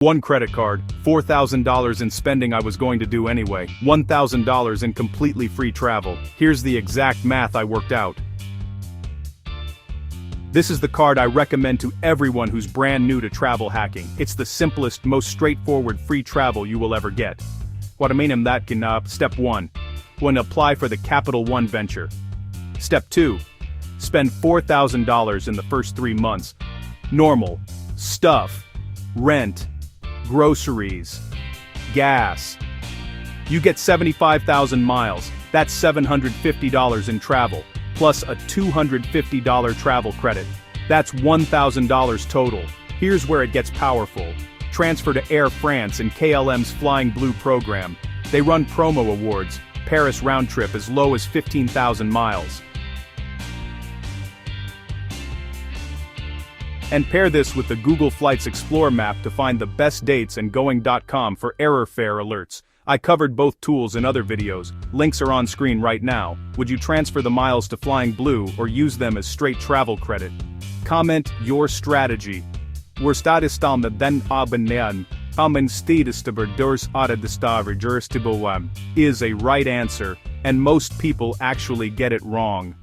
One credit card, $4,000 in spending I was going to do anyway, $1,000 in completely free travel. Here's the exact math I worked out. This is the card I recommend to everyone who's brand new to travel hacking. It's the simplest, most straightforward free travel you will ever get. What I mean in that can Step 1. When apply for the Capital One venture. Step 2. Spend $4,000 in the first 3 months. Normal, stuff, rent, groceries, gas. You get 75,000 miles, that's $750 in travel, plus a $250 travel credit. That's $1,000 total. Here's where it gets powerful. Transfer to Air France and KLM's Flying Blue program. They run promo awards, Paris round trip as low as 15,000 miles. And pair this with the Google Flights Explorer map to find the best dates and going.com for error fare alerts. I covered both tools in other videos, links are on screen right now. Would you transfer the miles to Flying Blue or use them as straight travel credit? Comment your strategy. Waar staat is dan met den abonneren, common stedestable durs is a right answer, and most people actually get it wrong.